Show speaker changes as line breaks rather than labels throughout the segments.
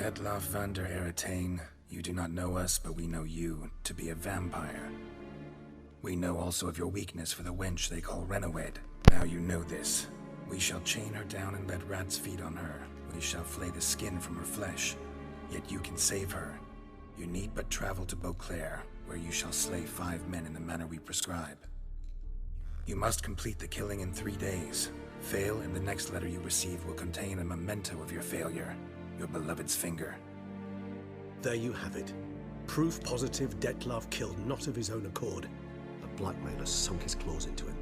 Detlav van der Eretain, you do not know us, but we know you to be a vampire. We know also of your weakness for the wench they call Renowed. Now you know this. We shall chain her down and let rats feed on her. We shall flay the skin from her flesh. Yet you can save her. You need but travel to Beauclair, where you shall slay 5 men in the manner we prescribe. You must complete the killing in 3 days. Fail, and the next letter you receive will contain a memento of your failure. Your beloved's finger.
There you have it. Proof positive Detlav killed not of his own accord. The blackmailer sunk his claws into him.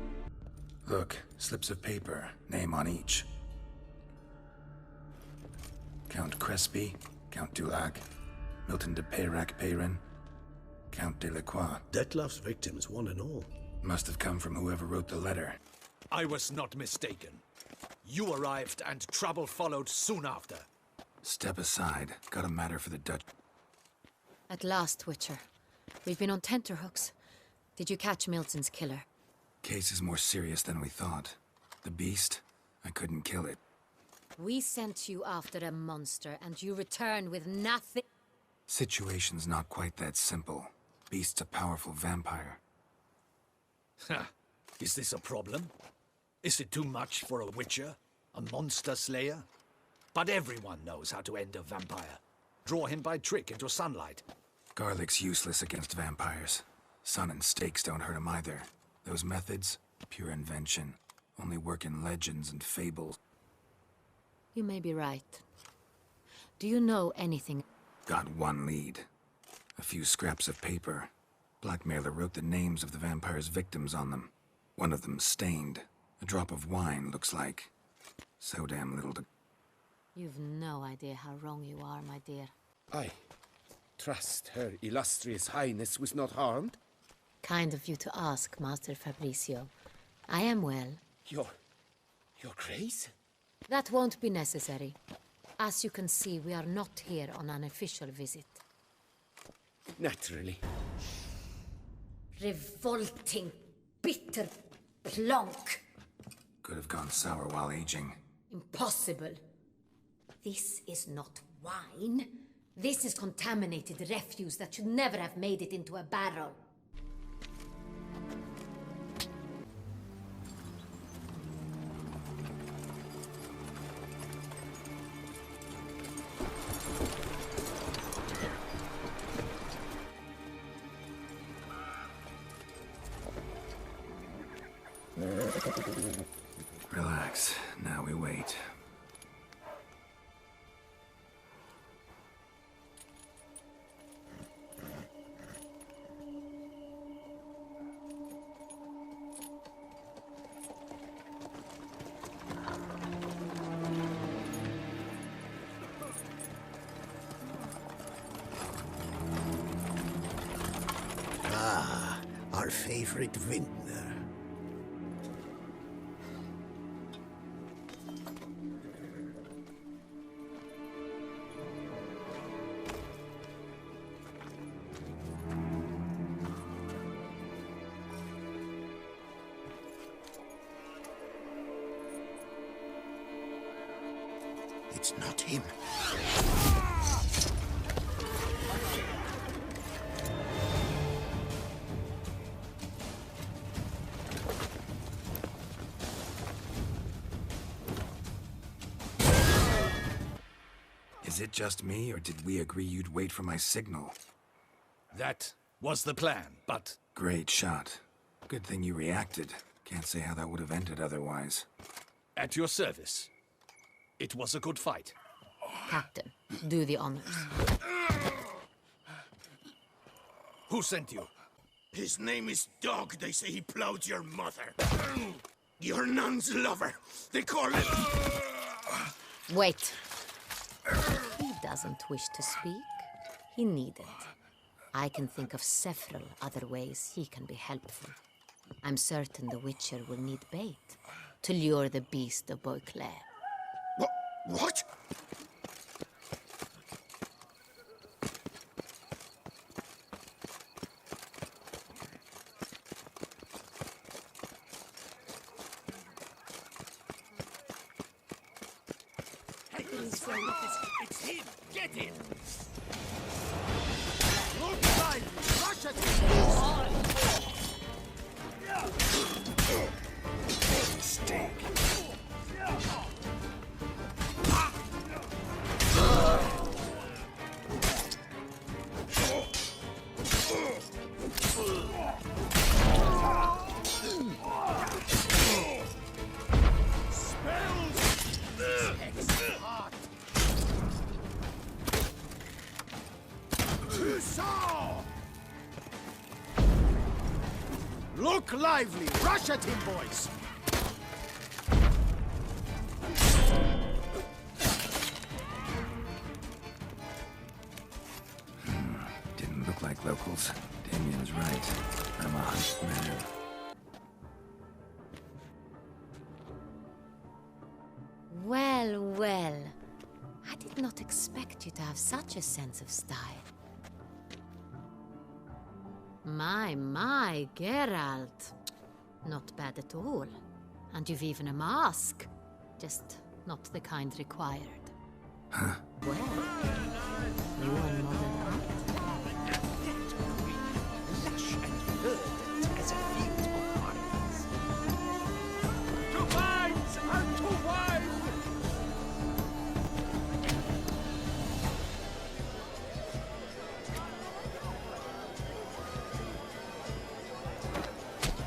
Look, slips of paper, name on each. Count Crespi, Count Dulac, Milton de Peyrac-Peyrin, Count Delacroix.
Detlav's victims, one and all.
Must have come from whoever wrote the letter.
I was not mistaken. You arrived and trouble followed soon after.
Step aside. Got a matter for the Dutch.
At last, Witcher. We've been on tenterhooks. Did you catch Milton's killer?
Case is more serious than we thought. The beast, I couldn't kill it.
We sent you after a monster, and you return with nothing.
Situation's not quite that simple. Beast's a powerful vampire.
Ha! Is this a problem? Is it too much for a witcher? A monster slayer? But everyone knows how to end a vampire. Draw him by trick into sunlight.
Garlic's useless against vampires. Sun and stakes don't hurt him either. Those methods, pure invention. Only work in legends and fables.
You may be right. Do you know anything?
Got one lead. A few scraps of paper. Blackmailer wrote the names of the vampire's victims on them. One of them stained. A drop of wine, looks like. So damn little to...
You've no idea how wrong you are, my dear.
I trust Her Illustrious Highness was not harmed?
Kind of you to ask, Master Fabricio. I am well.
Your grace?
That won't be necessary. As you can see, we are not here on an official visit.
Naturally.
Revolting, bitter plonk.
Could have gone sour while aging.
Impossible. This is not wine. This is contaminated refuse that should never have made it into a barrel.
Relax. Now we wait.
Ah, our favorite vintner. It's not him.
Is it just me, or did we agree you'd wait for my signal?
That was the plan, but...
Great shot. Good thing you reacted. Can't say how that would have ended otherwise.
At your service. It was a good fight.
Captain, do the honors.
Who sent you?
His name is Dog. They say he plowed your mother. Your nun's lover. They call it...
Wait. He doesn't wish to speak. He needn't. I can think of several other ways he can be helpful. I'm certain the Witcher will need bait to lure the beast of Beauclair.
What?
Hey, It's him! Get him! Look like rush at him!
Mistake.
Look lively! Rush at him, boys!
Didn't look like locals. Damien's right. I'm a hunt man.
Well, well. I did not expect you to have such a sense of style. My, Geralt. Not bad at all. And you've even a mask. Just not the kind required.
Huh?
Well, you and Mother
Lush and verdant as a field of vines. To vines and to wine!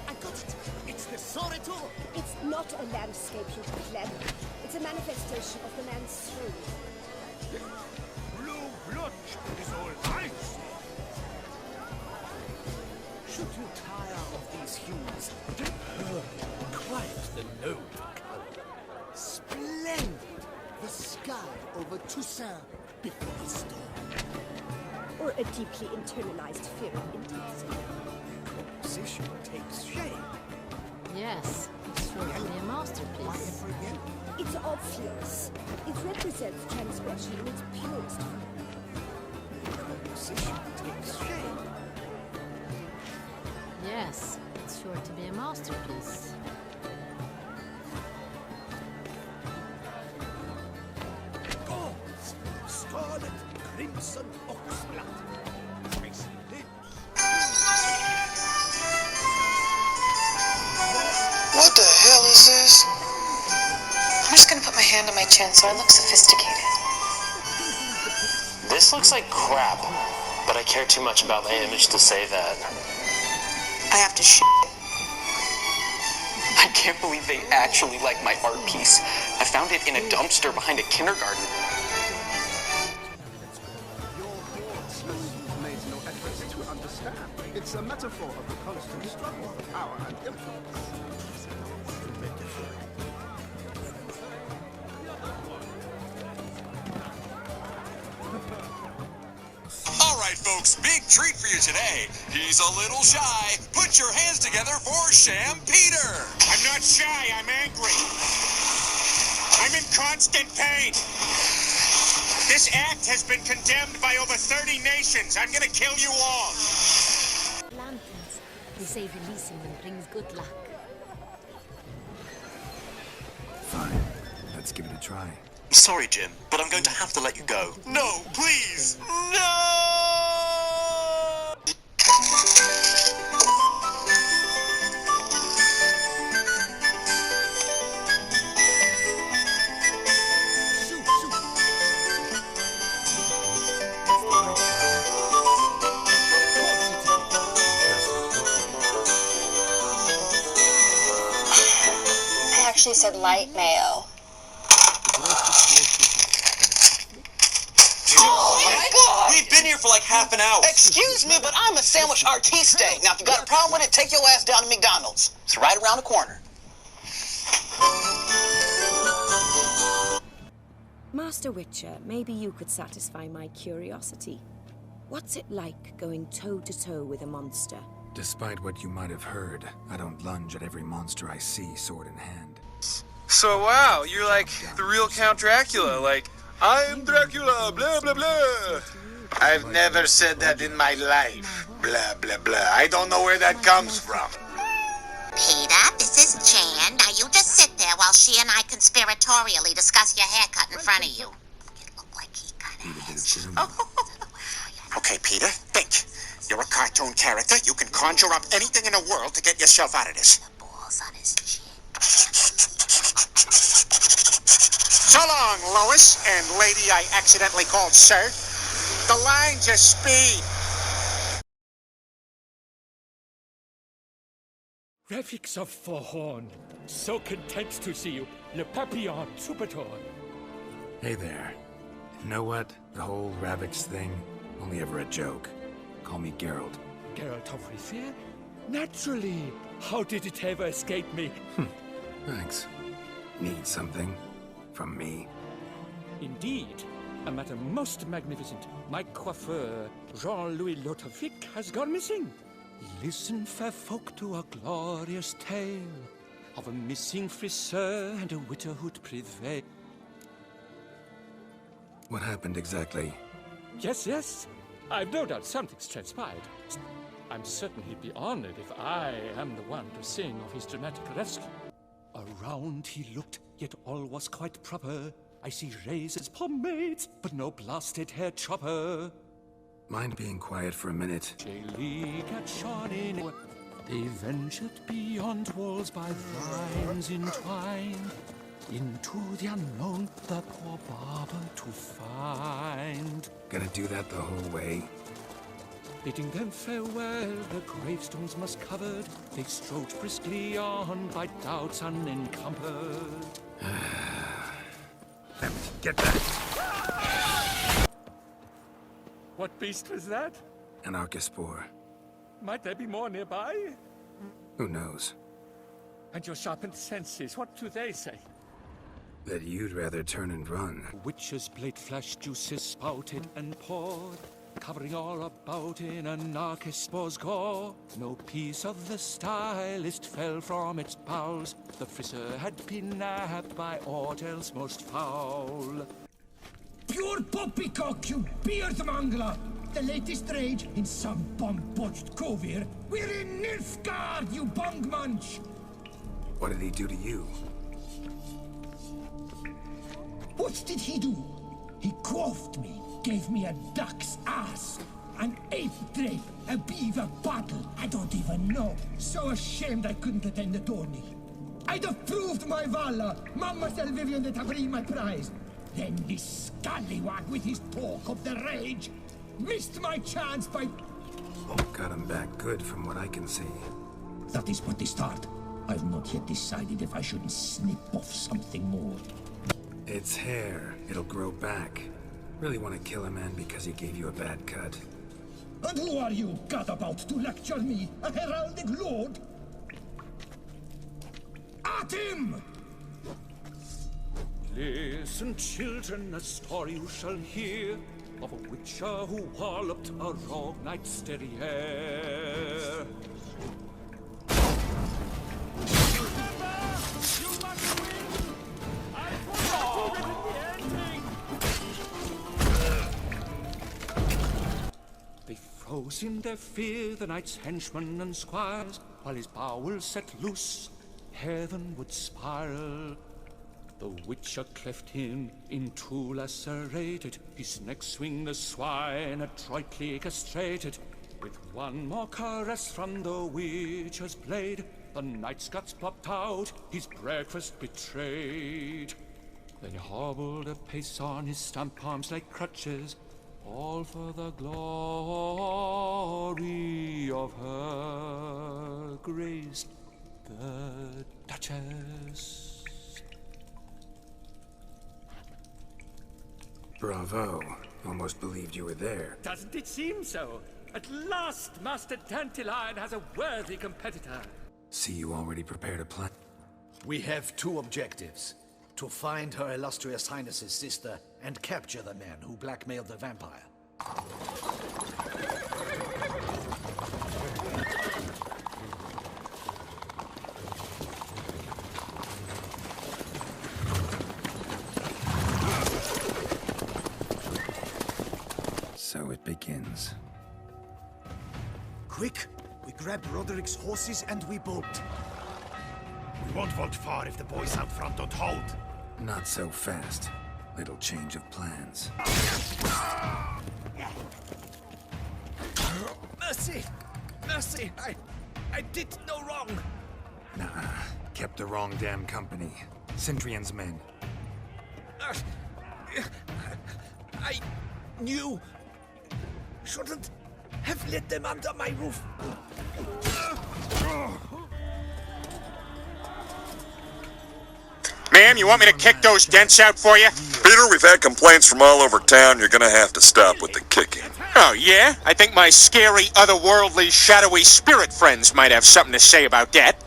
I got it! It's the Sorito!
It's not a landscape, you clever. It's a manifestation of the man's soul.
Blue blood is all I see.
Should you tire of these hues, quite the noble color. Splendid! The sky over Toussaint before the storm.
Or a deeply internalized fear of intensity.
Composition takes shape.
Yes, it's sure to be a masterpiece.
It's obvious. It represents transgression in its purest form.
Composition takes shape.
Yes, it's sure to be a masterpiece.
Gauze, scarlet, crimson oxblood. Tracy lips.
What the hell is this? I'm just gonna put my hand on my chin so I look sophisticated.
This looks like crap, but I care too much about my image to say that.
I have to shit.
I can't believe they actually like my art piece. I found it in a dumpster behind a kindergarten.
Made no effort to understand. It's a metaphor of the constant struggle for power and influence.
All right, folks, big treat for you today. He's a little shy. Put your hands together for Sham Peter.
I'm not shy, I'm angry. I'm in constant pain. This act has been condemned by over 30 nations. I'm gonna kill you all.
Lanterns. They say releasing them brings good luck.
Fine. Let's give it a try.
Sorry, Jim, but I'm going to have to let you go.
No, please. No!
I actually said light mayo.
Oh my God!
We've been here for like half an hour.
Excuse me, but I'm a sandwich artiste. Now, if you got a problem with it, take your ass down to McDonald's. It's right around the corner.
Master Witcher, maybe you could satisfy my curiosity. What's it like going toe-to-toe with a monster?
Despite what you might have heard, I don't lunge at every monster I see sword in hand.
So wow, you're like the real Count Dracula, like, I'm Dracula, blah blah blah.
I've never said that in my life. Blah, blah, blah. I don't know where that comes from.
Peter, this is Jan. Now you just sit there while she and I conspiratorially discuss your haircut in front of you. It looked like he kind of has.
Okay, Peter, think. You're a cartoon character. You can conjure up anything in the world to get yourself out of this.
The balls on his chin.
So long, Lois, and lady I accidentally called sir. The lines are speed.
Graphics of Forhorn. So content to see you. Le Papillon, Supertor.
Hey there. Know what? The whole Ravix thing, only ever a joke. Call me Geralt.
Geralt of Rivia? Naturally. How did it ever escape me?
Thanks. Need something? From me?
Indeed. A matter most magnificent. My coiffeur, Jean-Louis Lotovic, has gone missing. Listen, fair folk, to a glorious tale of a missing friseur and a widowhood privé.
What happened exactly?
Yes. I've no doubt something's transpired. I'm certain he'd be honored if I am the one to sing of his dramatic rescue. Around he looked, yet all was quite proper. I see razors, pomades, but no blasted hair chopper.
Mind being quiet for a minute?
They ventured beyond walls by vines entwined, into the unknown the poor barber to find.
Gonna do that the whole way?
Bidding them farewell, the gravestones much covered, they strode briskly on by doubts unencumbered.
Damn it, get back!
What beast was that?
An Archispore.
Might there be more nearby?
Who knows?
And your sharpened senses, what do they say?
That you'd rather turn and run.
Witch's blade flash juices spouted and poured, covering all about in an Archispore's gore. No piece of the stylist fell from its bowels. The friseur had been nabbed by aught else most foul.
Pure poppycock, you beard mangler! The latest rage in some bomb-botched covier. We're in Nilfgaard, you bung munch!
What did he do to you?
What did he do? He quaffed me, gave me a duck's ass, an ape drape, a beaver bottle. I don't even know. So ashamed I couldn't attend the tourney. I'd have proved my valor. Mademoiselle Vivian de Tabry my prize. Then this scallywag with his talk of the rage missed my chance by...
Got him back good from what I can see.
That is but the start. I've not yet decided if I shouldn't snip off something more.
It's hair. It'll grow back. Really want to kill a man because he gave you a bad cut.
And who are you, gadabout, to lecture me, a heraldic lord? At him!
Listen, children, a story you shall hear of a witcher who walloped a rogue knight's derriere. They froze in their fear, the knight's henchmen and squires, while his bowels set loose, heaven would spiral. The witcher cleft him in two lacerated, his neck swing the swine adroitly castrated. With one more caress from the witcher's blade, the knight's guts popped out, his breakfast betrayed. Then he hobbled a pace on his stump arms like crutches, all for the glory of her grace, the Duchess.
Bravo. Almost believed you were there.
Doesn't it seem so? At last, Master Dandelion has a worthy competitor.
See, you already prepared a plan.
We have two objectives. To find Her Illustrious Highness's sister and capture the man who blackmailed the vampire.
So it begins.
Quick! We grab Roderick's horses and we bolt. We won't vault far if the boys out front don't hold.
Not so fast. Little change of plans.
Mercy! Mercy! I did no wrong!
Nah, kept the wrong damn company. Centrion's men.
I knew. Shouldn't have let them under my roof.
Ma'am, you want me to kick those dents out for you?
Peter, we've had complaints from all over town. You're gonna have to stop with the kicking.
Oh, yeah? I think my scary, otherworldly, shadowy spirit friends might have something to say about that.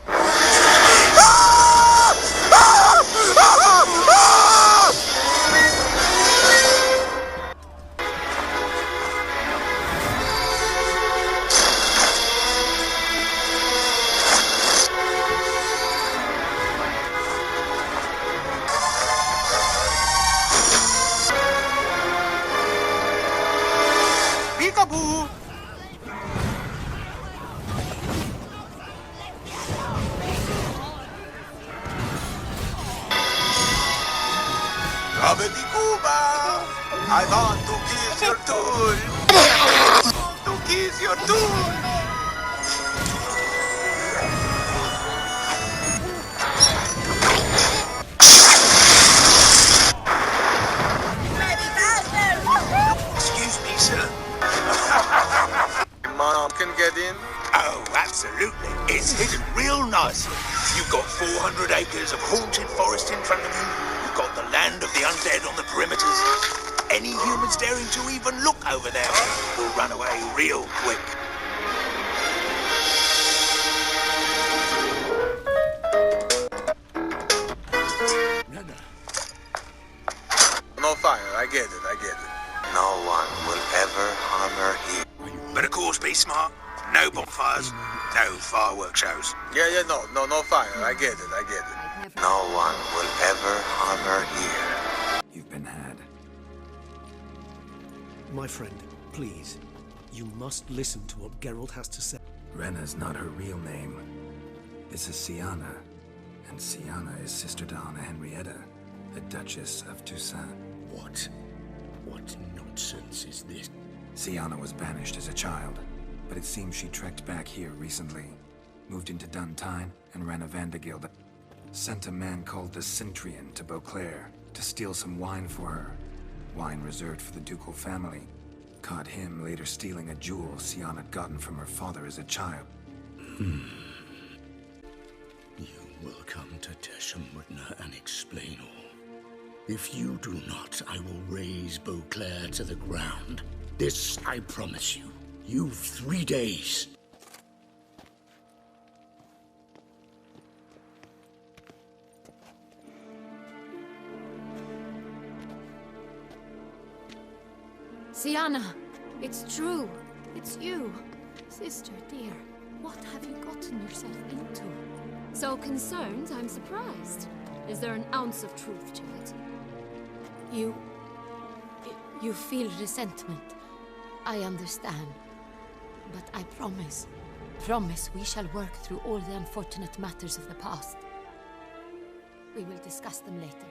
Peekaboo!
I want to kiss your tool. To kiss your tool. Excuse me, sir. Mom can get in? Oh, absolutely. It's hidden real nicely. You've got 400 acres of haunted forest in front of you. You've got the land of the undead on the perimeters. Any humans daring to even look over there will run away real quick. No fire, I get it. No one will ever harm her here. But of course, be smart. No bonfires, no fireworks shows. Yeah, no fire. I get it. No one will ever harm her here.
You've been had.
My friend, please. You must listen to what Geralt has to say.
Rena's not her real name. This is Siana. And Siana is sister to Anna Henrietta, the Duchess of Toussaint.
What nonsense is this?
Siana was banished as a child, but it seems she trekked back here recently. Moved into Duntine and ran a Vandergild. Sent a man called the Centrion to Beauclair to steal some wine for her. Wine reserved for the ducal family. Caught him later stealing a jewel Siana had gotten from her father as a child.
You will come to Teshumwitna and explain all. If you do not, I will raze Beauclair to the ground. This I promise you. You've 3 days.
Siana, it's true. It's you. Sister, dear, what have you gotten yourself into?
So concerned, I'm surprised. Is there an ounce of truth to it?
You feel resentment. I understand. But I promise we shall work through all the unfortunate matters of the past. We will discuss them later.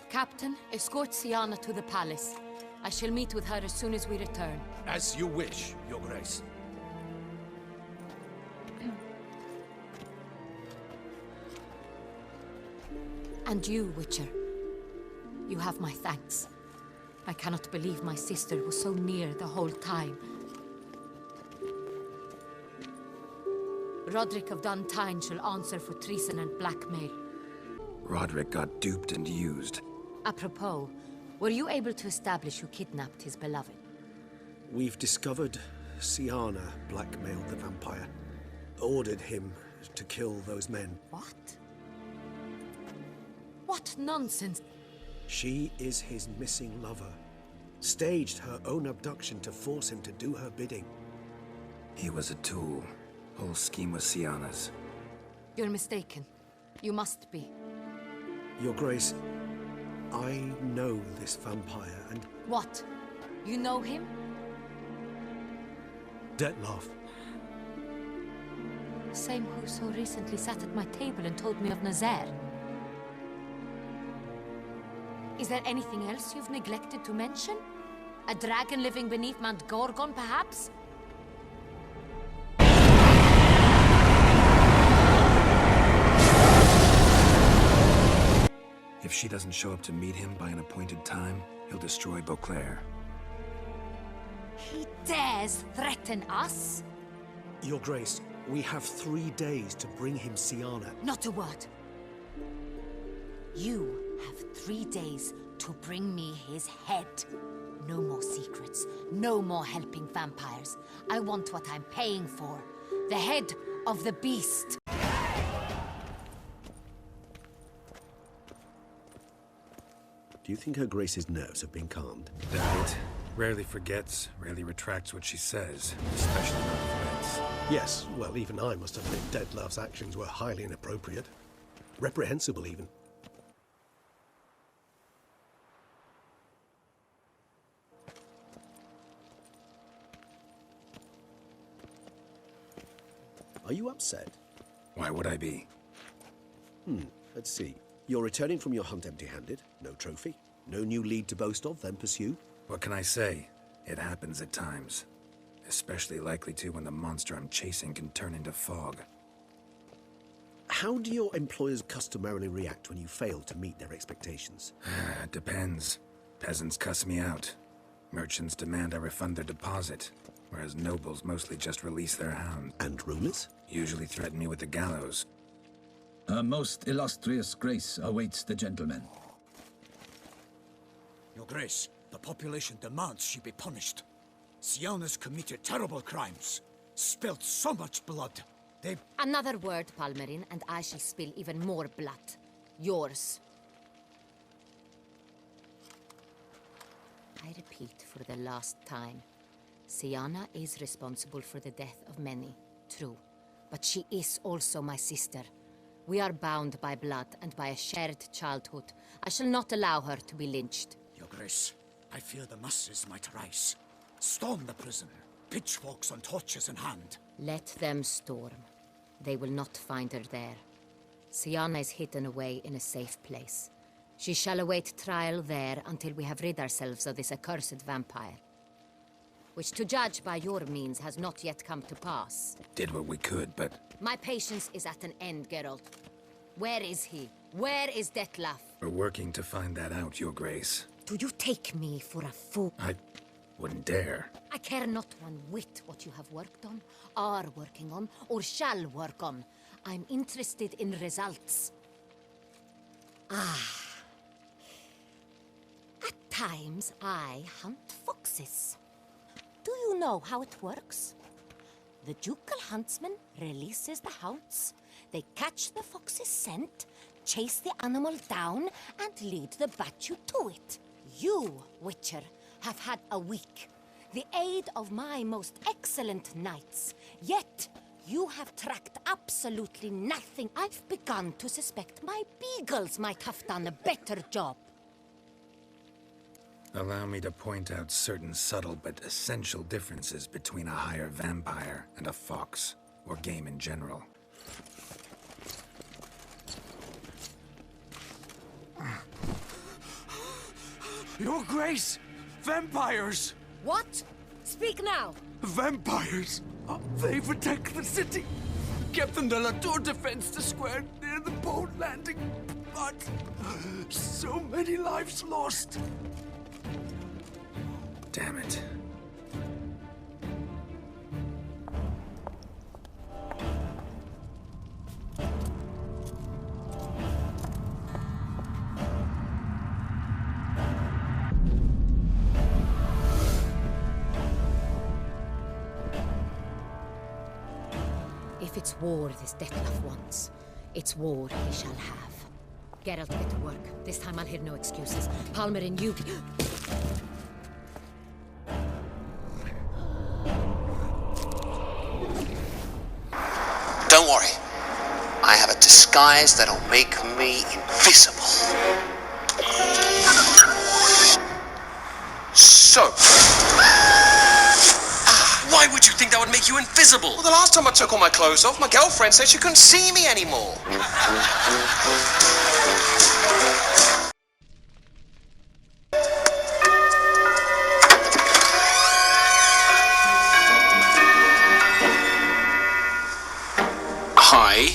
Captain, escort Siana to the palace. I shall meet with her as soon as we return.
As you wish, Your Grace.
And you, Witcher. You have my thanks. I cannot believe my sister was so near the whole time. Roderick of Duntine shall answer for treason and blackmail.
Roderick got duped and used.
Apropos, were you able to establish who kidnapped his beloved?
We've discovered Siana blackmailed the vampire. Ordered him to kill those men.
What? What nonsense!
She is his missing lover. Staged her own abduction to force him to do her bidding.
He was a tool. Whole scheme was Siana's.
You're mistaken. You must be.
Your Grace, I know this vampire and...
What? You know him?
Dettlaff.
Same who so recently sat at my table and told me of Nazaire. Is there anything else you've neglected to mention? A dragon living beneath Mount Gorgon, perhaps?
If she doesn't show up to meet him by an appointed time, he'll destroy Beauclair.
He dares threaten us?
Your Grace, we have 3 days to bring him Siana.
Not a word. You have 3 days to bring me his head. No more secrets. No more helping vampires. I want what I'm paying for. The head of the beast.
Do you think Her Grace's nerves have been calmed?
Doubt it. Rarely forgets, rarely retracts what she says, especially not threats.
Yes, well, even I must admit Detlav's actions were highly inappropriate. Reprehensible, even. Are you upset?
Why would I be?
Let's see. You're returning from your hunt empty-handed. No trophy. No new lead to boast of, then pursue.
What can I say? It happens at times. Especially likely to when the monster I'm chasing can turn into fog.
How do your employers customarily react when you fail to meet their expectations?
It depends. Peasants cuss me out. Merchants demand I refund their deposit, whereas nobles mostly just release their hounds.
And rulers?
Usually threaten me with the gallows.
Her most illustrious grace awaits the gentleman.
Your Grace, the population demands she be punished. Siana's committed terrible crimes, spilt so much blood.
Another word, Palmerin, and I shall spill even more blood. Yours. I repeat for the last time. Siana is responsible for the death of many, true. But she is also my sister. We are bound by blood and by a shared childhood. I shall not allow her to be lynched.
Your Grace, I fear the masses might rise. Storm the prison, pitchforks and torches in hand.
Let them storm. They will not find her there. Siana is hidden away in a safe place. She shall await trial there until we have rid ourselves of this accursed vampire. Which, to judge by your means, has not yet come to pass.
Did what we could, but...
My patience is at an end, Geralt. Where is he? Where is Detlef?
We're working to find that out, Your Grace.
Do you take me for a fool?
I wouldn't dare.
I care not one whit what you have worked on, are working on, or shall work on. I'm interested in results. At times, I hunt foxes. Do you know how it works? The ducal huntsman releases the hounds. They catch the fox's scent, chase the animal down, and lead the battue to it. You, Witcher, have had a week. The aid of my most excellent knights. Yet, you have tracked absolutely nothing. I've begun to suspect my beagles might have done a better job.
Allow me to point out certain subtle but essential differences between a higher vampire and a fox, or game in general.
Your Grace! Vampires!
What? Speak now!
Vampires! They protect the city! Captain de la Tour defends the square near the boat landing, but so many lives lost!
Damn it.
If it's war this Detlef wants, it's war he shall have. Geralt, get to work. This time I'll hear no excuses. Palmerin, you...
Don't worry. I have a disguise that'll make me invisible. So. Why would you think that would make you invisible? Well, the last time I took all my clothes off, my girlfriend said she couldn't see me anymore. Hi.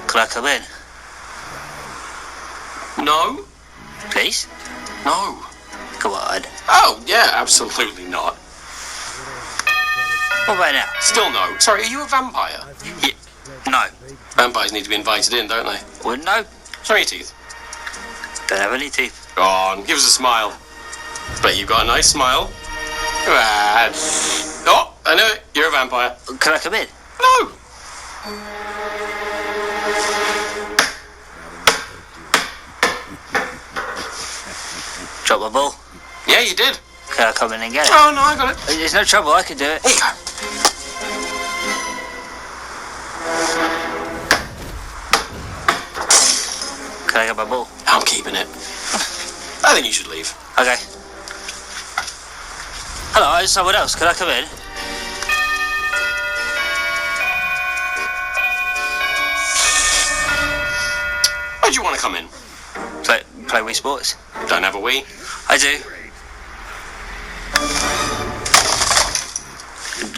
Could I come in?
No?
Please?
No.
Come on.
Oh, yeah, absolutely not.
What about now?
Still no. Sorry, are you a vampire?
Yeah. No.
Vampires need to be invited in, don't they?
Well, no.
Show me your teeth.
Don't have any teeth.
Go on, give us a smile. Bet you've got a nice smile. Come on. Oh, I know it. You're a vampire.
Can I come in?
No.
Drop my ball.
Yeah, you did.
Can I come in and get it?
Oh, no, I got it.
There's no trouble, I can do it.
Here you go.
Can I get my ball?
I'm keeping it. I think you should leave.
Okay. Hello, there's someone else. Can I come in?
Where'd you want to come in?
Play Wii Sports.
Don't have a Wii?
I do.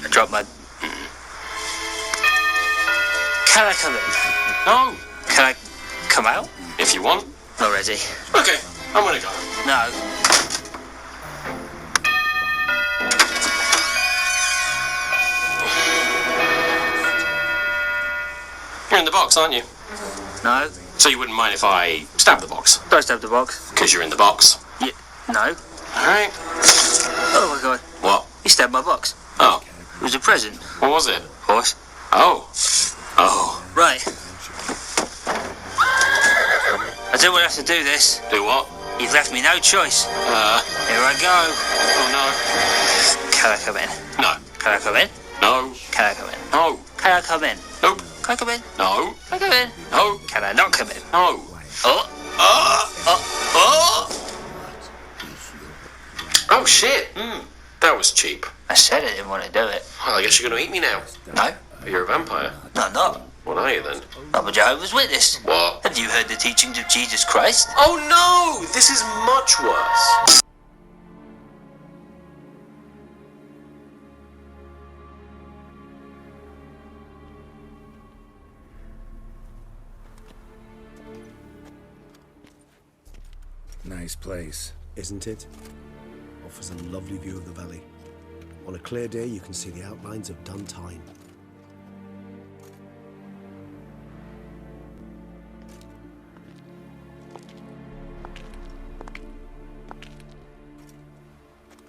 I dropped my... Can I come in?
No.
Can I come out?
If you want.
Not ready.
Okay, I'm gonna go.
No.
You're in the box, aren't you?
No.
So you wouldn't mind if I stab the box?
Don't stab the box.
Because you're in the box?
Yeah. No.
Alright.
Oh my god.
What?
You stabbed my box.
Oh.
It was a present.
What was it?
Horse.
Oh. Oh.
Right. I don't want to have to do this.
Do what?
You've left me no choice. Here I go.
Oh no.
Can I come in?
No.
Can I come in?
No.
Can I come in?
No.
Can I come in?
Nope.
Can I come in?
No.
Can I come in?
No.
Can I not come in?
No.
Oh.
Oh shit. That was cheap.
I said I didn't want to do it.
Well, I guess you're gonna eat me now.
No.
You're a vampire.
No, I'm not.
What are you then?
I'm a Jehovah's Witness.
What?
Have you heard the teachings of Jesus Christ?
Oh no! This is much worse.
Nice place.
Isn't it? Offers a lovely view of the valley. On a clear day, you can see the outlines of Duntine.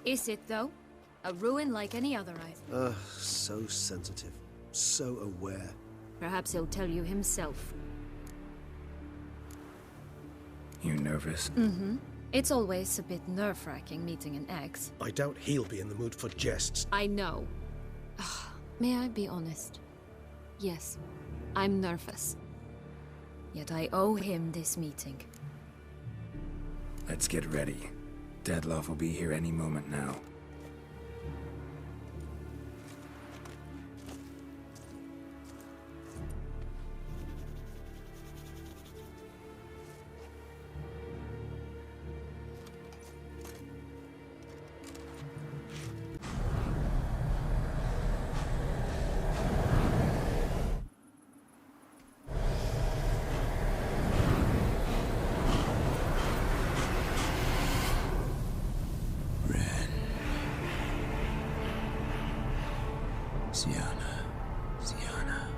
Is it, though? A ruin like any other, I think.
So sensitive. So aware.
Perhaps he'll tell you himself.
You nervous?
Mm-hmm. It's always a bit nerve-wracking meeting an ex.
I doubt he'll be in the mood for jests.
I know. May I be honest? Yes, I'm nervous. Yet I owe him this meeting.
Let's get ready. Deadloff will be here any moment now.
Sienna,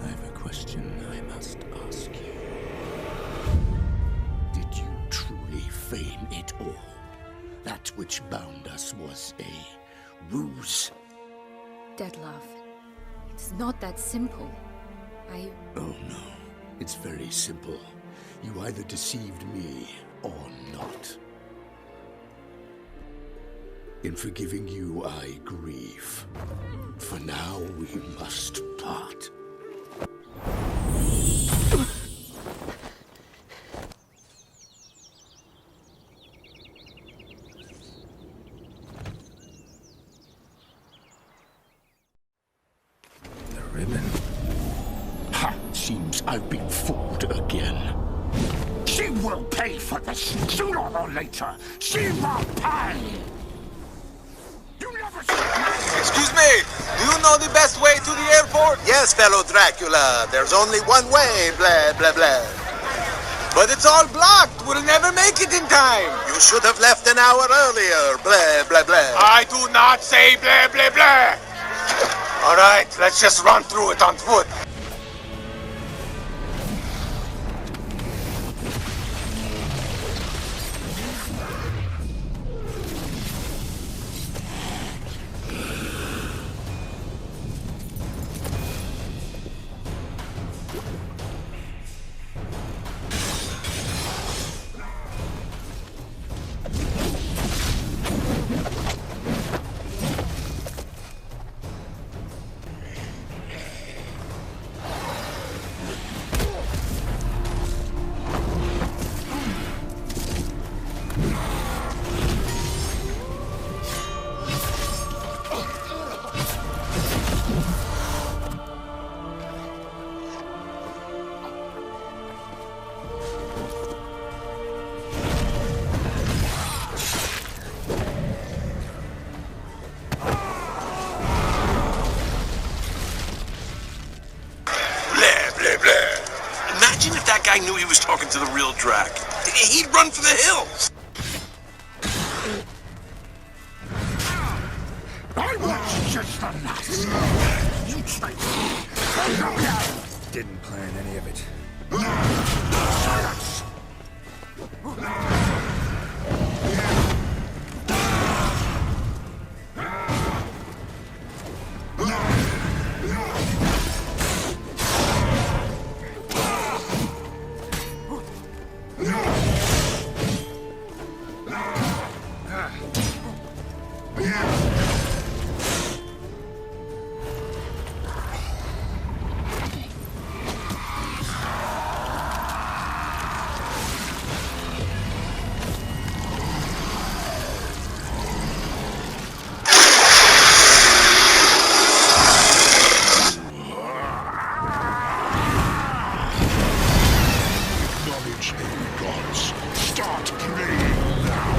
I have a question I must ask you. Did you truly feign it all? That which bound us was a ruse?
Deadloff, it's not that simple.
Oh no, it's very simple. You either deceived me or not. In forgiving you, I grieve. For now, we must part.
that I've been fooled again. She will pay for this, sooner or later. She will pay!
Excuse me, do you know the best way to the airport? Yes, fellow Dracula, there's only one way, blah, blah, blah. But it's all blocked, we'll never make it in time. You should have left an hour earlier, blah, blah, blah.
I do not say blah, blah, blah. All right, let's just run through it on foot.
Imagine if that guy knew he was talking to the real Drac. He'd run for the hills.
I was just the last. You tried.
Didn't plan any of it.
Silence! Start playing now!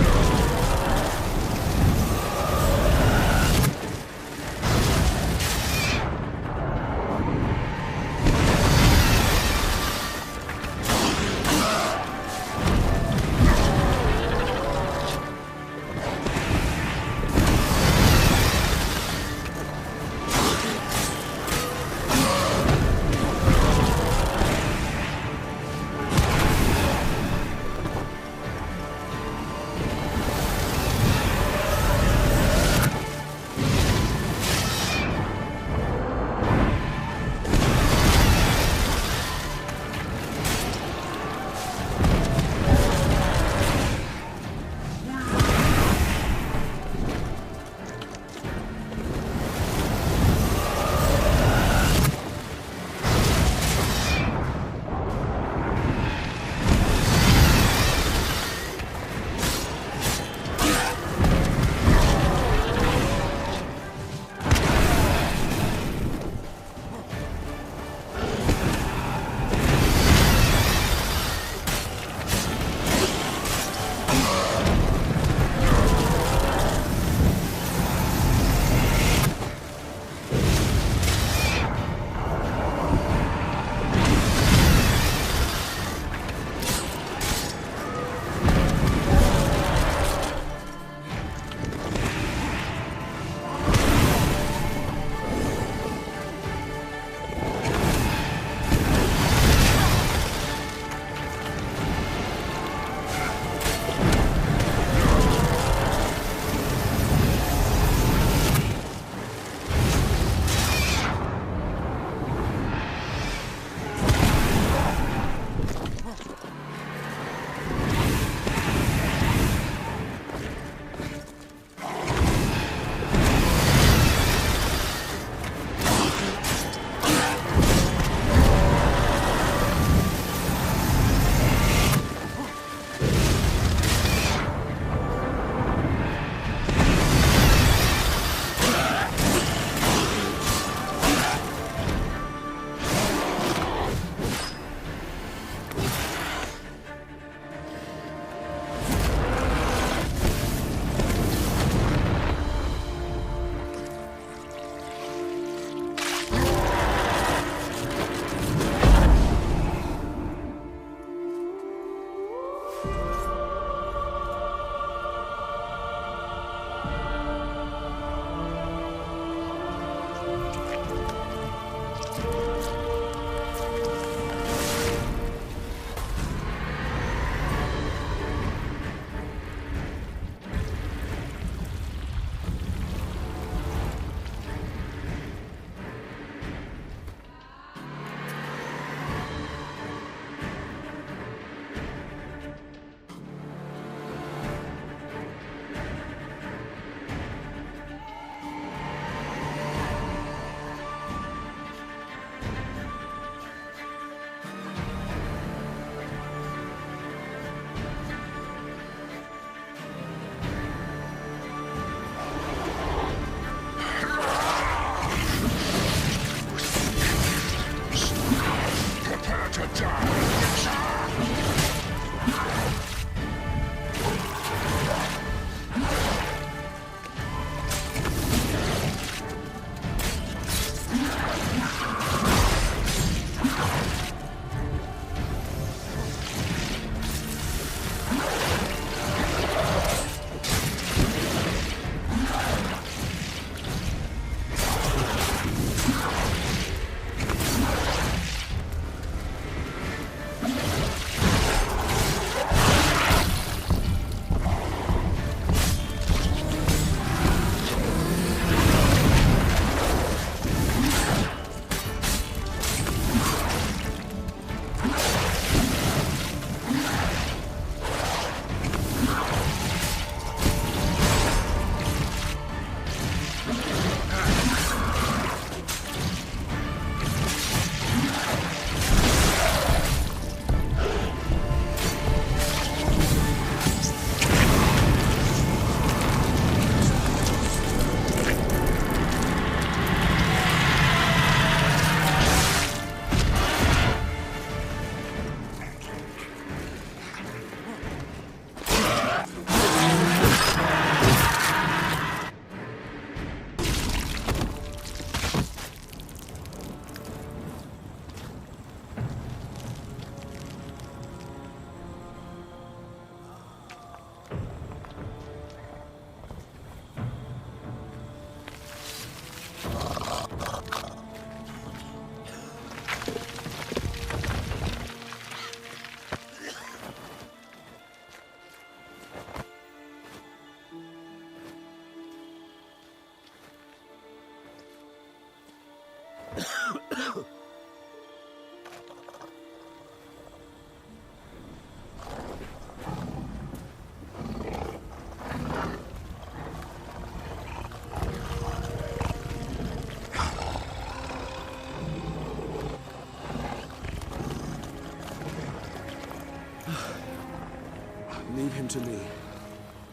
Leave him to me.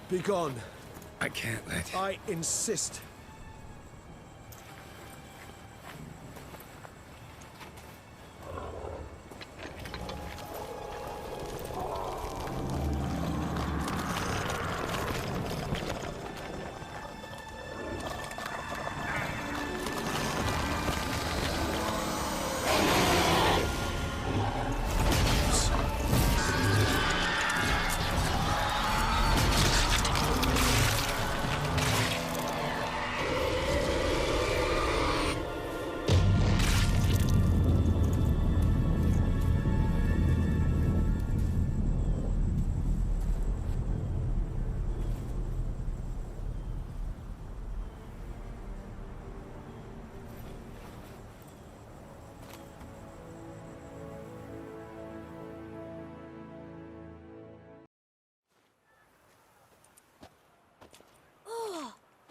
Be gone.
I can't let...
I insist.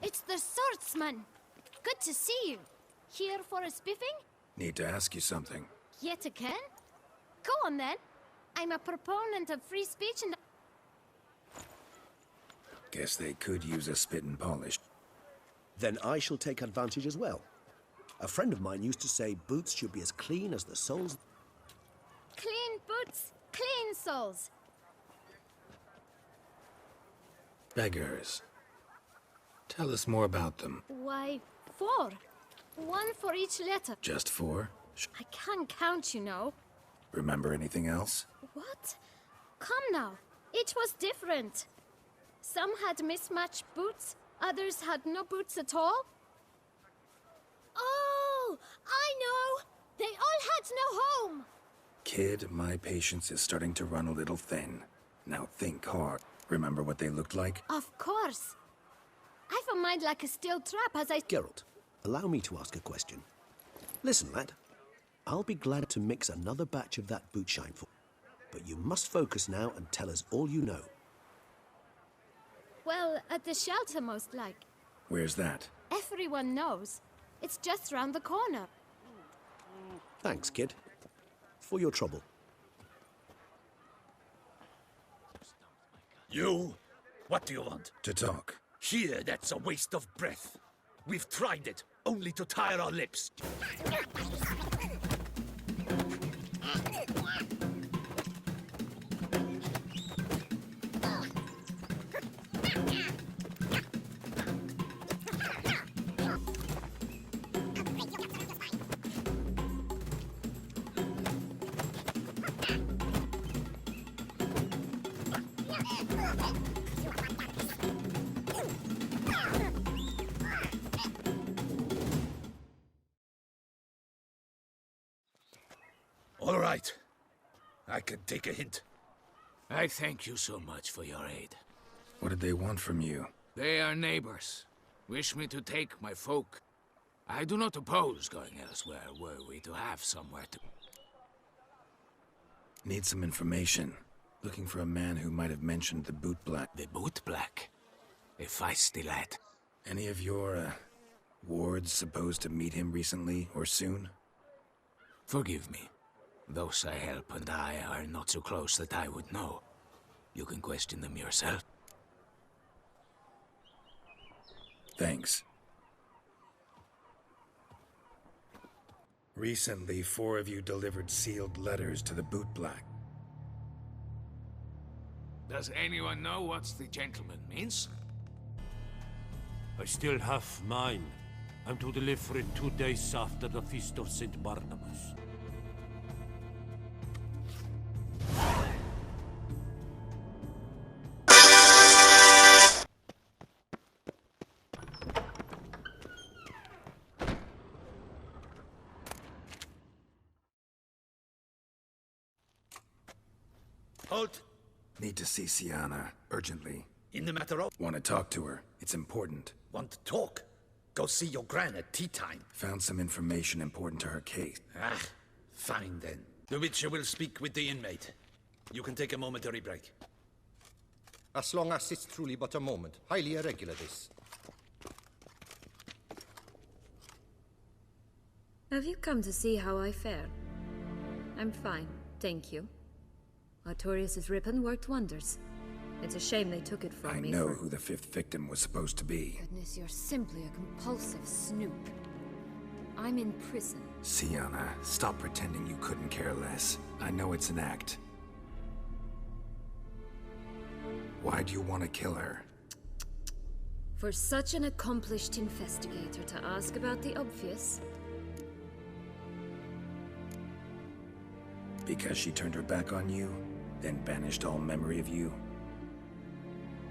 It's the swordsman. Good to see you. Here for a spiffing?
Need to ask you something.
Yet again? Go on then. I'm a proponent of free speech and...
Guess they could use a spit and polish.
Then I shall take advantage as well. A friend of mine used to say boots should be as clean as the soles...
Clean boots, clean souls.
Beggars. Tell us more about them.
Why, 4. 1 for each letter.
Just 4?
I can't count, you know.
Remember anything else?
What? Come now. Each was different. Some had mismatched boots, others had no boots at all. Oh, I know! They all had no home!
Kid, my patience is starting to run a little thin. Now think hard. Remember what they looked like?
Of course. I've a mind like a steel trap as I...
Geralt, allow me to ask a question. Listen, lad. I'll be glad to mix another batch of that boot shine for you. But you must focus now and tell us all you know.
Well, at the shelter, most like.
Where's that?
Everyone knows. It's just round the corner.
Thanks, kid. For your trouble.
You? What do you want?
To talk.
Here, that's a waste of breath. We've tried it, only to tire our lips. All right. I can take a hint.
I thank you so much for your aid.
What did they want from you?
They are neighbors. Wish me to take my folk. I do not oppose going elsewhere, were we to have somewhere to...
Need some information. Looking for a man who might have mentioned the Boot Black.
The Boot Black? A feisty lad.
Any of your, wards supposed to meet him recently or soon?
Forgive me. Those I help and I are not so close that I would know. You can question them yourself.
Thanks. Recently, 4 of you delivered sealed letters to the Boot Black.
Does anyone know what the gentleman means?
I still have mine. I'm to deliver it 2 days after the Feast of St. Barnabas.
Halt!
Need to see Sienna, urgently.
In the matter of...
Want to talk to her. It's important.
Want to talk? Go see your gran at tea time.
Found some information important to her case.
Ah, fine then. The Witcher will speak with the inmate. You can take a momentary break.
As long as it's truly but a moment. Highly irregular, this.
Have you come to see how I fare? I'm fine, thank you. Artorius' ribbon worked wonders. It's a shame they took it from me.
I know who the 5th victim was supposed to be.
Goodness, you're simply a compulsive snoop. I'm in prison.
Sienna, stop pretending you couldn't care less. I know it's an act. Why do you want to kill her?
For such an accomplished investigator to ask about the obvious.
Because she turned her back on you, then banished all memory of you?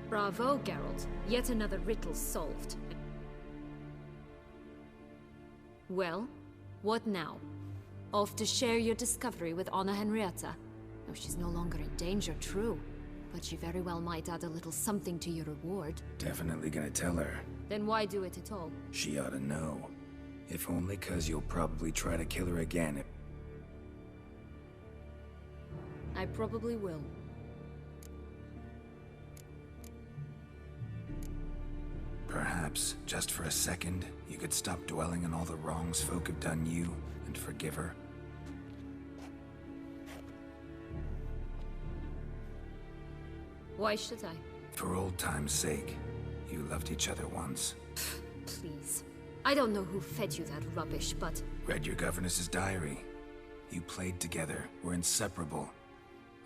Bravo, Geralt. Yet another riddle solved. Well, what now? Off to share your discovery with Anna Henrietta? Oh, she's no longer in danger, true. But she very well might add a little something to your reward.
Definitely gonna tell her.
Then why do it at all?
She ought to know. If only 'cause you'll probably try to kill her again.
I probably will.
Perhaps, just for a second, you could stop dwelling on all the wrongs folk have done you and forgive her.
Why should I?
For old time's sake. You loved each other once.
Please. I don't know who fed you that rubbish, but...
Read your governess's diary. You played together, were inseparable.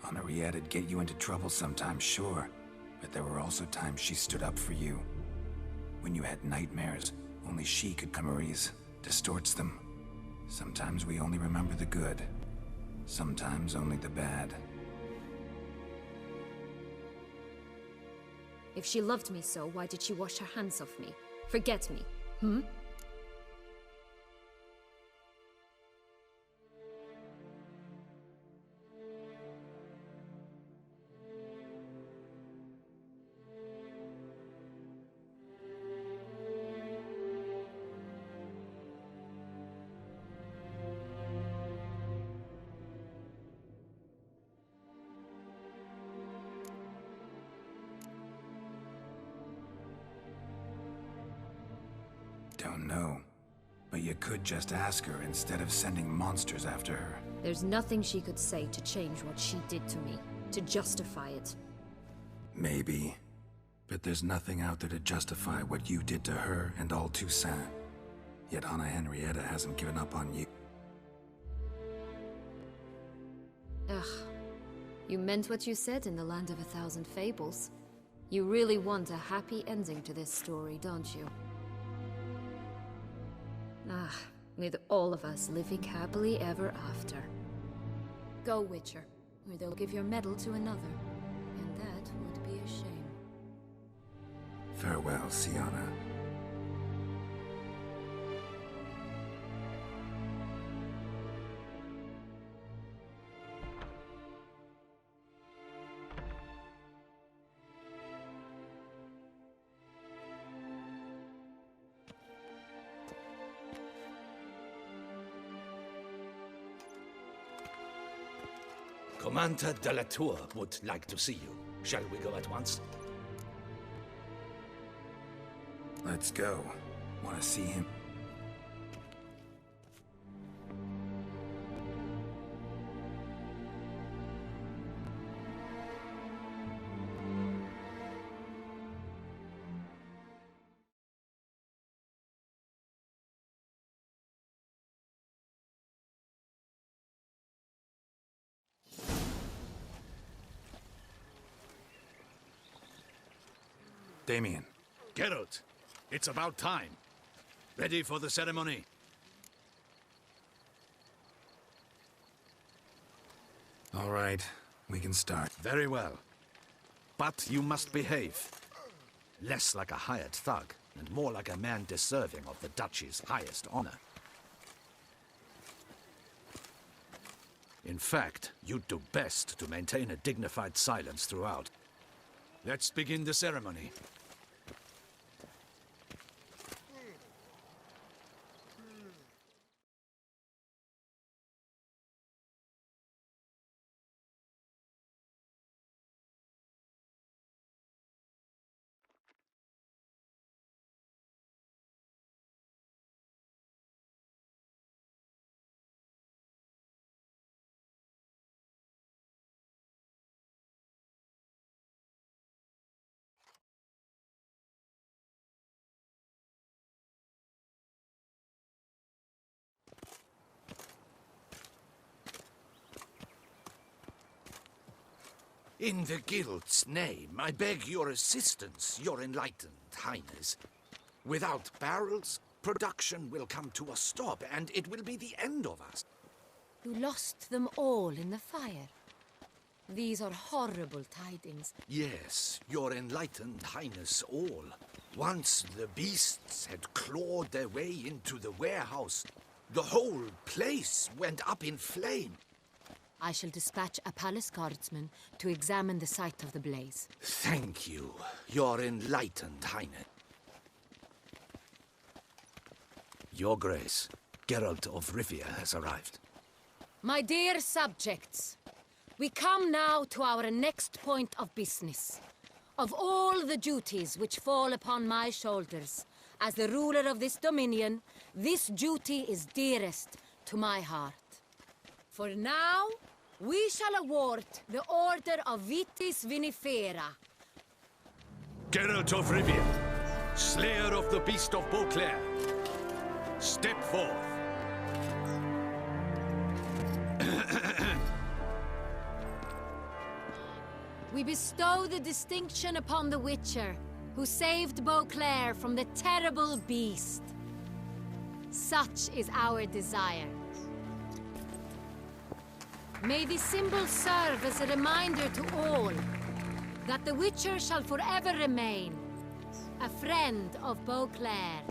Henriette'd get you into trouble sometimes, sure. But there were also times she stood up for you. When you had nightmares, only she could memories, distorts them. Sometimes we only remember the good. Sometimes only the bad.
If she loved me so, why did she wash her hands off me? Forget me, hmm?
Don't know. But you could just ask her instead of sending monsters after her.
There's nothing she could say to change what she did to me, to justify it.
Maybe. But there's nothing out there to justify what you did to her and all Toussaint. Yet Anna Henrietta hasn't given up on you.
Ugh. You meant what you said in the Land of a Thousand Fables. You really want a happy ending to this story, don't you? Ah, with all of us living happily ever after. Go, Witcher, or they'll give your medal to another. And that would be a shame.
Farewell, Sienna.
Commander de la Tour would like to see you. Shall we go at once?
Let's go. Want to see him? Damien.
Geralt, it's about time. Ready for the ceremony?
All right, we can start.
Very well. But you must behave. Less like a hired thug, and more like a man deserving of the Duchy's highest honor. In fact, you'd do best to maintain a dignified silence throughout. Let's begin the ceremony. In the Guild's name, I beg your assistance, your enlightened highness. Without barrels, production will come to a stop, and it will be the end of us.
You lost them all in the fire. These are horrible tidings.
Yes, your enlightened highness all. Once the beasts had clawed their way into the warehouse, the whole place went up in flame.
I shall dispatch a palace guardsman to examine the site of the blaze.
Thank you, your enlightened highness. Your Grace, Geralt of Rivia has arrived.
My dear subjects, we come now to our next point of business. Of all the duties which fall upon my shoulders, as the ruler of this dominion, this duty is dearest to my heart. For now, we shall award the Order of Vitis Vinifera.
Geralt of Rivia, Slayer of the Beast of Beauclair, step forth.
We bestow the distinction upon the Witcher, who saved Beauclair from the terrible beast. Such is our desire. May this symbol serve as a reminder to all that the Witcher shall forever remain a friend of Beauclair.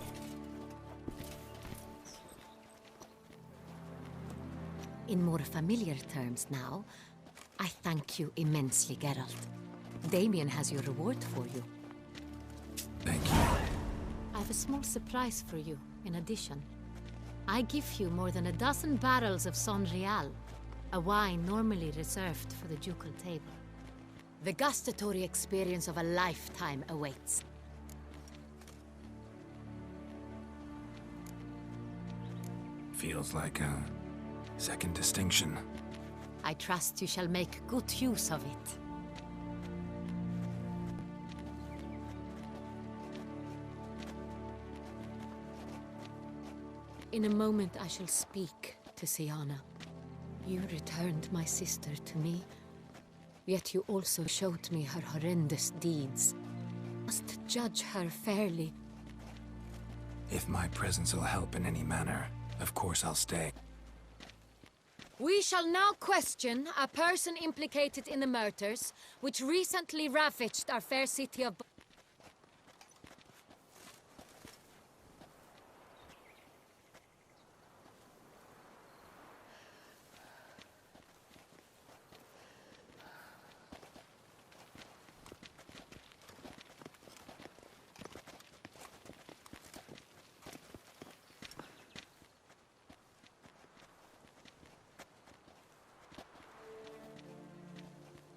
In more familiar terms now, I thank you immensely, Geralt. Damien has your reward for you.
Thank you.
I have a small surprise for you, in addition. I give you more than a dozen barrels of Son Real, a wine normally reserved for the ducal table. The gustatory experience of a lifetime awaits.
Feels like a second distinction.
I trust you shall make good use of it. In a moment I shall speak to Siana. You returned my sister to me, yet you also showed me her horrendous deeds. I must judge her fairly.
If my presence will help in any manner, of course I'll stay.
We shall now question a person implicated in the murders which recently ravaged our fair city of...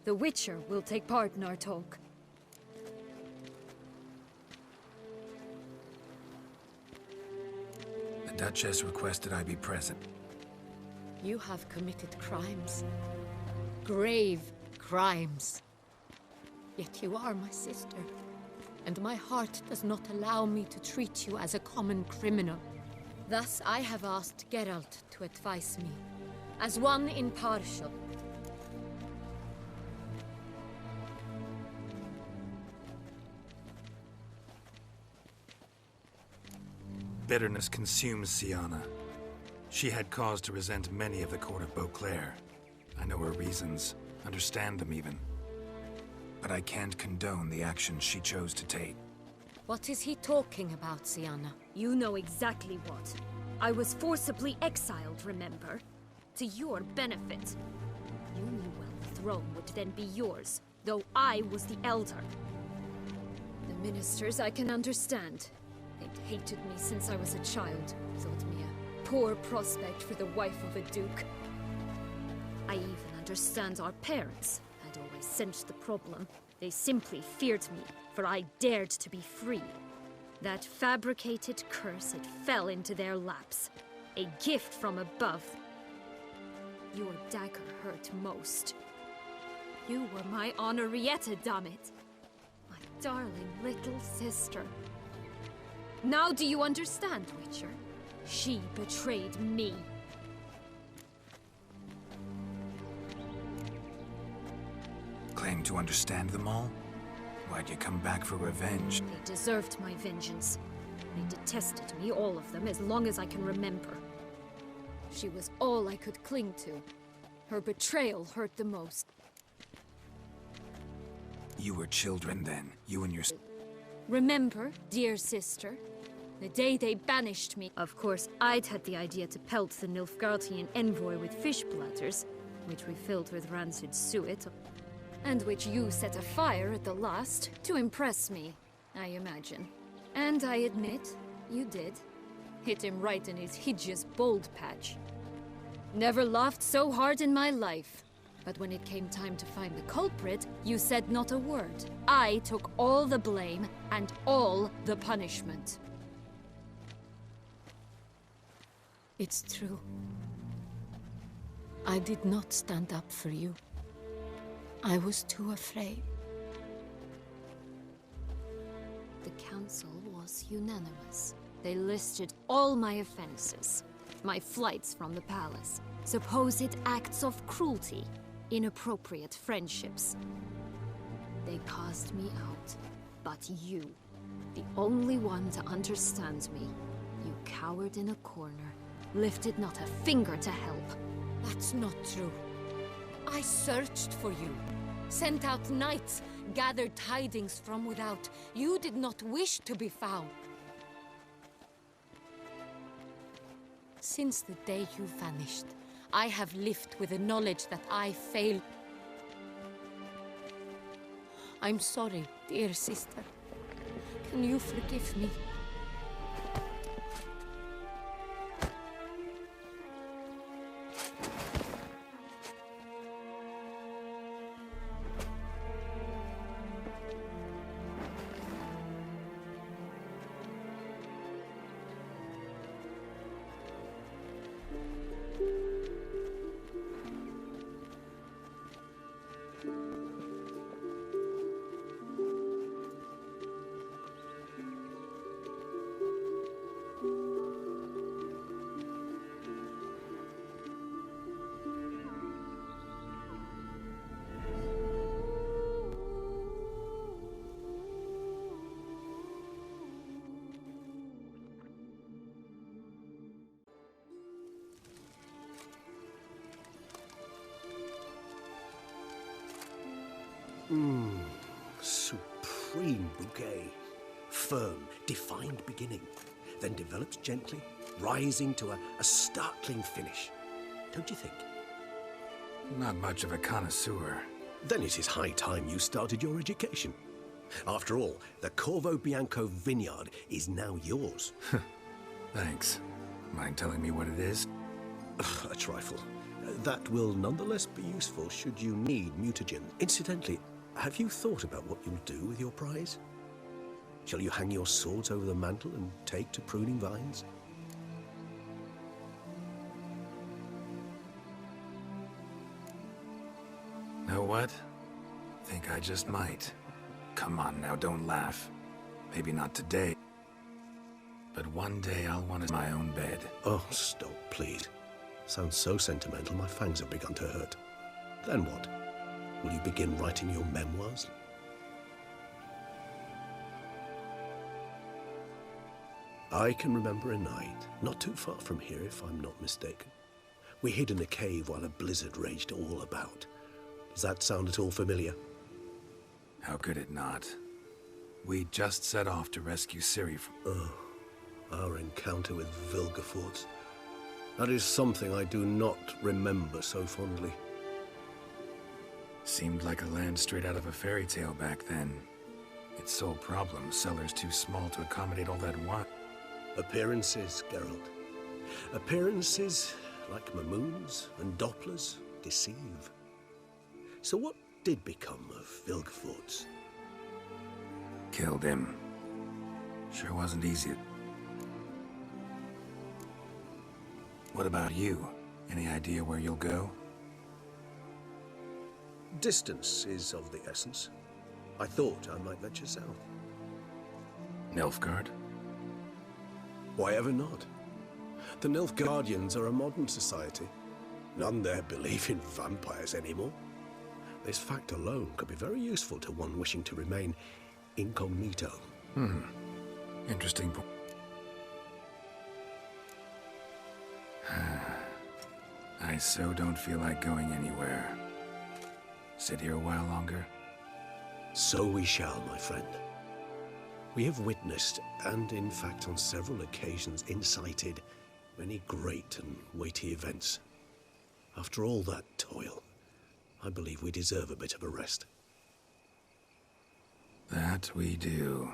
The Witcher will take part in our talk.
The Duchess requested I be present.
You have committed crimes. Grave crimes. Yet you are my sister, and my heart does not allow me to treat you as a common criminal. Thus I have asked Geralt to advise me, as one impartial.
Bitterness consumes Siana. She had cause to resent many of the court of Beauclair. I know her reasons, understand them even. But I can't condone the actions she chose to take.
What is he talking about, Siana?
You know exactly what. I was forcibly exiled, remember? To your benefit. You knew well the throne would then be yours, though I was the elder.
The ministers I can understand. They'd hated me since I was a child, thought me a poor prospect for the wife of a duke.
I even understand our parents had always sensed the problem. They simply feared me, for I dared to be free. That fabricated curse had fell into their laps. A gift from above. Your dagger hurt most. You were my Henrietta, damn it. My darling little sister. Now do you understand, Witcher? She betrayed me.
claim to understand them all? Why'd you come back for revenge?
They deserved my vengeance. They detested me, all of them, as long as I can remember. She was all I could cling to. Her betrayal hurt the most.
You were children then, you and your...
Remember, dear sister? The day they banished me. Of course, I'd had the idea to pelt the Nilfgaardian envoy with fish bladders, which we filled with rancid suet, and which you set afire at the last, to impress me, I imagine. And I admit, you did. Hit him right in his hideous bald patch. Never laughed so hard in my life. But when it came time to find the culprit, you said not a word. I took all the blame and all the punishment.
It's true. I did not stand up for you. I was too afraid.
The council was unanimous. They listed all my offenses. My flights from the palace, supposed acts of cruelty, inappropriate friendships. They cast me out, but you, the only one to understand me, you cowered in a corner, lifted not a finger to help.
That's not true. I searched for you, sent out knights, gathered tidings from without. You did not wish to be found. Since the day you vanished, I have lived with the knowledge that I failed. I'm sorry, dear sister. Can you forgive me?
Supreme bouquet. Firm, defined beginning, then develops gently, rising to a startling finish. Don't you think?
Not much of a connoisseur.
Then it is high time you started your education. After all, the Corvo Bianco vineyard is now yours.
Thanks. Mind telling me what it is?
A trifle. That will nonetheless be useful should you need mutagen. Incidentally, have you thought about what you'll do with your prize? Shall you hang your swords over the mantle and take to pruning vines?
Know what? Think I just might. Come on now, don't laugh. Maybe not today. But one day I'll want my own bed.
Oh, stop, please. Sounds so sentimental, my fangs have begun to hurt. Then what? Will you begin writing your memoirs? I can remember a night, not too far from here if I'm not mistaken. We hid in a cave while a blizzard raged all about. Does that sound at all familiar?
How could it not? We just set off to rescue Ciri from...
Oh, our encounter with Vilgefortz. That is something I do not remember so fondly.
Seemed like a land straight out of a fairy tale back then. Its sole problem, cellars too small to accommodate all that wine.
Appearances, Geralt. Appearances, like Mamoons and Dopplers, deceive. So what did become of Vilgefortz?
Killed him. Sure wasn't easy. What about you? Any idea where you'll go?
Distance is of the essence. I thought I might venture south.
Nilfgaard?
Why ever not? The Nilfgaardians are a modern society. None there believe in vampires anymore. This fact alone could be very useful to one wishing to remain incognito.
Interesting point. I so don't feel like going anywhere. Sit here a while longer?
So we shall, my friend. We have witnessed, and in fact on several occasions incited, many great and weighty events. After all that toil, I believe we deserve a bit of a rest.
That we do.